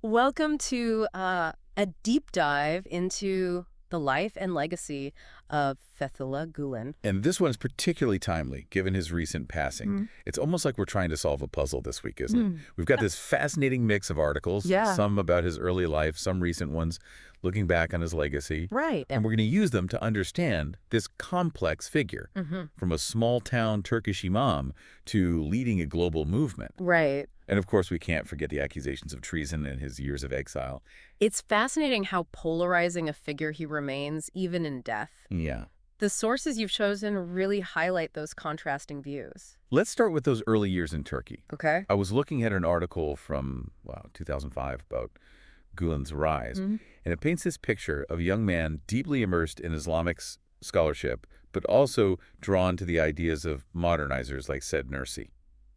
Welcome to a deep dive into the life and legacy of Fethullah Gulen. And this one's particularly timely, given his recent passing. Mm. It's almost like we're trying to solve a puzzle this week, isn't it? We've got this fascinating mix of articles, Yeah. some about his early life, some recent ones looking back on his legacy. Right. And we're going to use them to understand this complex figure, from a small-town Turkish imam to leading a global movement. Right. And of course, we can't forget the accusations of treason and his years of exile. It's fascinating how polarizing a figure he remains, even in death. Yeah. The sources you've chosen really highlight those contrasting views. Let's start with those early years in Turkey. Okay. I was looking at an article from, 2005 about Gulen's rise, and it paints this picture of a young man deeply immersed in Islamic scholarship, but also drawn to the ideas of modernizers like Said Nursi.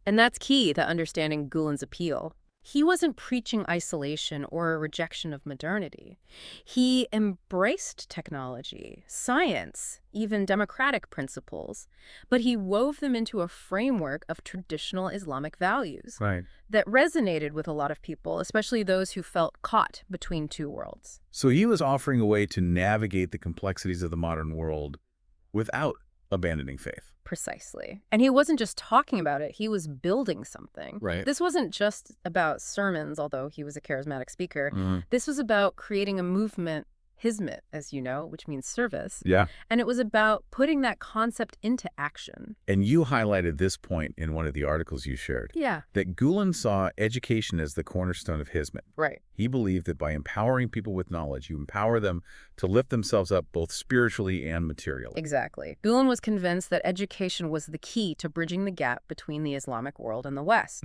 And that's key to understanding Gulen's appeal. He wasn't preaching isolation or a rejection of modernity. He embraced technology, science, even democratic principles, but he wove them into a framework of traditional Islamic values Right. that resonated with a lot of people, especially those who felt caught between two worlds. So he was offering a way to navigate the complexities of the modern world without abandoning faith. Precisely. And he wasn't just talking about it, he was building something. Right. This wasn't just about sermons, although he was a charismatic speaker. Mhm. This was about creating a movement, hizmet, as you know, which means service. Yeah. And it was about putting that concept into action. And you highlighted this point in one of the articles you shared, Yeah. that Gulen saw education as the cornerstone of Hizmet. Right. He believed that by empowering people with knowledge, you empower them to lift themselves up both spiritually and materially. Exactly. Gulen was convinced that education was the key to bridging the gap between the Islamic world and the West.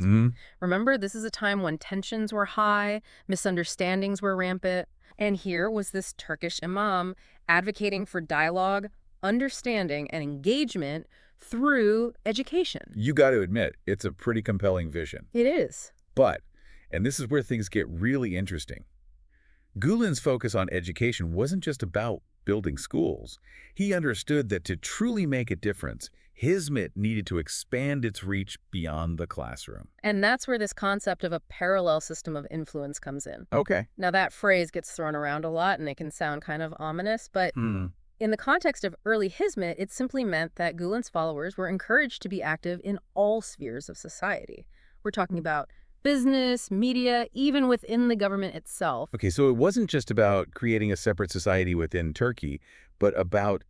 Remember, this is a time when tensions were high, misunderstandings were rampant, and here was this Turkish imam advocating for dialogue, understanding, and engagement through education. You got to admit, it's a pretty compelling vision. It is. But, and this is where things get really interesting, Gulen's focus on education wasn't just about building schools. He understood that to truly make a difference, Hizmet needed to expand its reach beyond the classroom. And that's where this concept of a parallel system of influence comes in. Okay. Now, that phrase gets thrown around a lot, and it can sound kind of ominous, but in the context of early Hizmet, it simply meant that Gulen's followers were encouraged to be active in all spheres of society. We're talking about business, media, even within the government itself. Okay, so it wasn't just about creating a separate society within Turkey, but about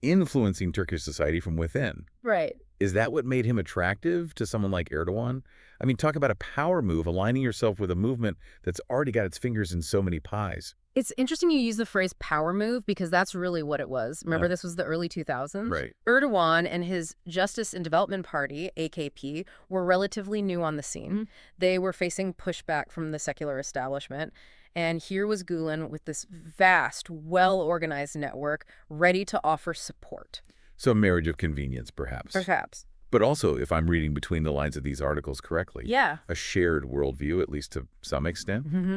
influencing Turkish society from within. Right. Is that what made him attractive to someone like Erdogan? I mean, talk about a power move, aligning yourself with a movement that's already got its fingers in so many pies. It's interesting you use the phrase power move because that's really what it was. Remember, this was the early 2000s? Right. Erdogan and his Justice and Development Party, AKP, were relatively new on the scene. They were facing pushback from the secular establishment. And here was Gulen with this vast, well-organized network ready to offer support. So a marriage of convenience, perhaps. Perhaps. But also, if I'm reading between the lines of these articles correctly, Yeah. a shared worldview, at least to some extent. Mm-hmm.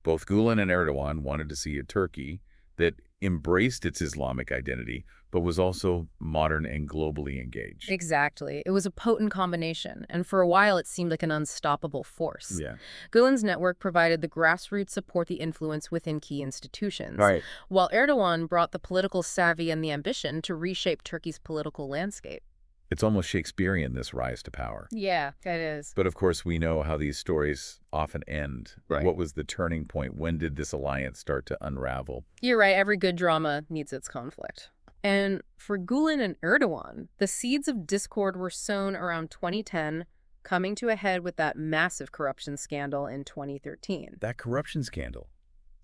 Both Gulen and Erdogan wanted to see a Turkey that embraced its Islamic identity, but was also modern and globally engaged. Exactly. It was a potent combination, and for a while it seemed like an unstoppable force. Yeah. Gulen's network provided the grassroots support, the influence within key institutions, Right. while Erdogan brought the political savvy and the ambition to reshape Turkey's political landscape. It's almost Shakespearean, this rise to power. Yeah, it is. But of course, we know how these stories often end. Right. What was the turning point? When did this alliance start to unravel? You're right, every good drama needs its conflict. And for Gulen and Erdogan, the seeds of discord were sown around 2010, coming to a head with that massive corruption scandal in 2013. That corruption scandal,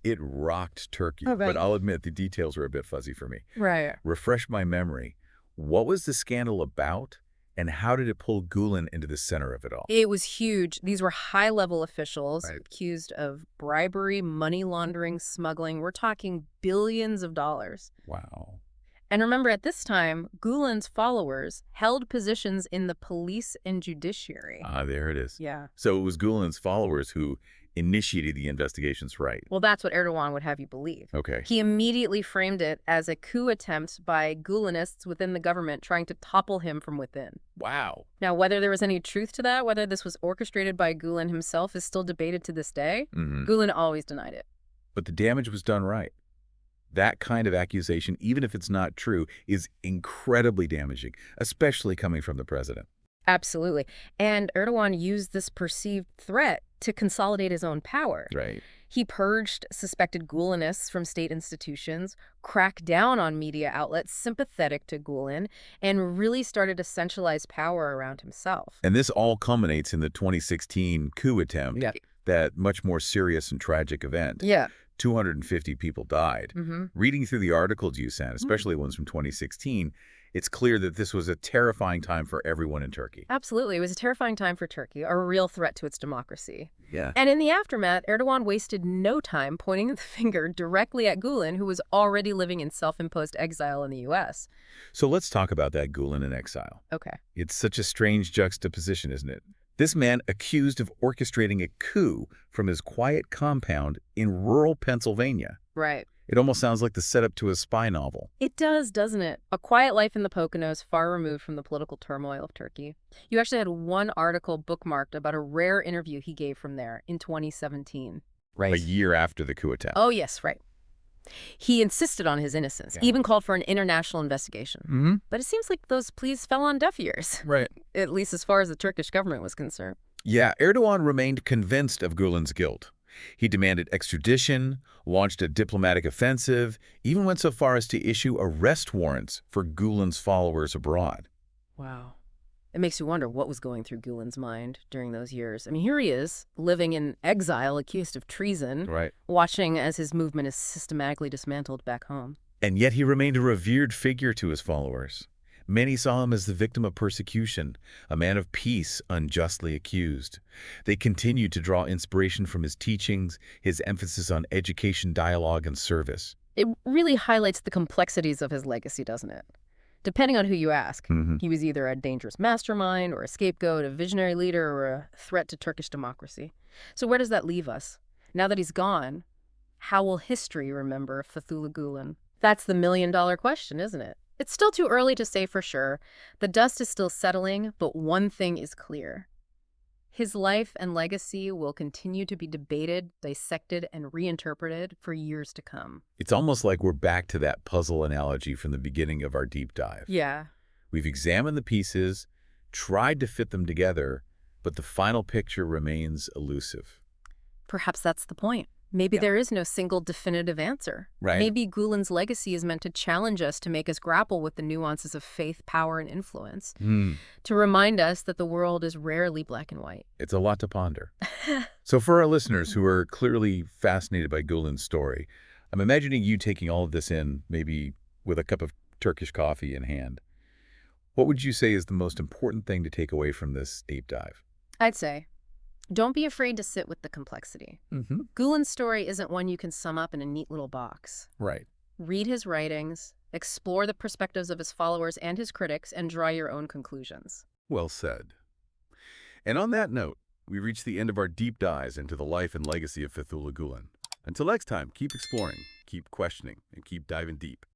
it rocked Turkey. Oh, right. But I'll admit, the details are a bit fuzzy for me. Right. Refresh my memory. What was the scandal about, and how did it pull Gulen into the center of it all? It was huge. These were high-level officials Right. accused of bribery, money laundering, smuggling. We're talking billions of dollars. Wow. And remember, at this time, Gulen's followers held positions in the police and judiciary. There it is. Yeah. So it was Gulen's followers who initiated the investigations, right? Well, that's what Erdogan would have you believe. Okay. He immediately framed it as a coup attempt by Gulenists within the government trying to topple him from within. Wow. Now, whether there was any truth to that, whether this was orchestrated by Gulen himself, is still debated to this day. Gulen always denied it. But the damage was done right. That kind of accusation, even if it's not true, is incredibly damaging, especially coming from the president. Absolutely. And Erdogan used this perceived threat to consolidate his own power. Right. He purged suspected Gulenists from state institutions, cracked down on media outlets sympathetic to Gulen, and really started to centralize power around himself. And this all culminates in the 2016 coup attempt, that much more serious and tragic event. 250 people died. Reading through the articles you sent, especially ones from 2016, it's clear that this was a terrifying time for everyone in Turkey. Absolutely. It was a terrifying time for Turkey, a real threat to its democracy. Yeah. And in the aftermath, Erdogan wasted no time pointing the finger directly at Gulen, who was already living in self-imposed exile in the U.S. So let's talk about that Gulen in exile. Okay. It's such a strange juxtaposition, isn't it? This man accused of orchestrating a coup from his quiet compound in rural Pennsylvania. Right. It almost sounds like the setup to a spy novel. It does, doesn't it? A quiet life in the Poconos, far removed from the political turmoil of Turkey. You actually had one article bookmarked about a rare interview he gave from there in 2017. Right. A year after the coup attempt. Oh, yes, right. He insisted on his innocence, even called for an international investigation. But it seems like those pleas fell on deaf ears. Right. At least as far as the Turkish government was concerned. Yeah, Erdogan remained convinced of Gulen's guilt. He demanded extradition, launched a diplomatic offensive, even went so far as to issue arrest warrants for Gulen's followers abroad. Wow. It makes you wonder what was going through Gulen's mind during those years. I mean, here he is, living in exile, accused of treason, watching as his movement is systematically dismantled back home. And yet he remained a revered figure to his followers. Many saw him as the victim of persecution, a man of peace unjustly accused. They continued to draw inspiration from his teachings, his emphasis on education, dialogue, and service. It really highlights the complexities of his legacy, doesn't it? Depending on who you ask, he was either a dangerous mastermind or a scapegoat, a visionary leader, or a threat to Turkish democracy. So where does that leave us? Now that he's gone, how will history remember Fethullah Gulen? That's the million-dollar question, isn't it? It's still too early to say for sure. The dust is still settling, but one thing is clear. His life and legacy will continue to be debated, dissected, and reinterpreted for years to come. It's almost like we're back to that puzzle analogy from the beginning of our deep dive. Yeah. We've examined the pieces, tried to fit them together, but the final picture remains elusive. Perhaps that's the point. Maybe there is no single definitive answer. Right. Maybe Gulen's legacy is meant to challenge us to make us grapple with the nuances of faith, power, and influence. To remind us that the world is rarely black and white. It's a lot to ponder. So for our listeners who are clearly fascinated by Gulen's story, I'm imagining you taking all of this in, maybe with a cup of Turkish coffee in hand. What would you say is the most important thing to take away from this deep dive? I'd say, don't be afraid to sit with the complexity. Gulen's story isn't one you can sum up in a neat little box. Right. Read his writings, explore the perspectives of his followers and his critics, and draw your own conclusions. Well said. And on that note, we reach the end of our deep dives into the life and legacy of Fethullah Gulen. Until next time, keep exploring, keep questioning, and keep diving deep.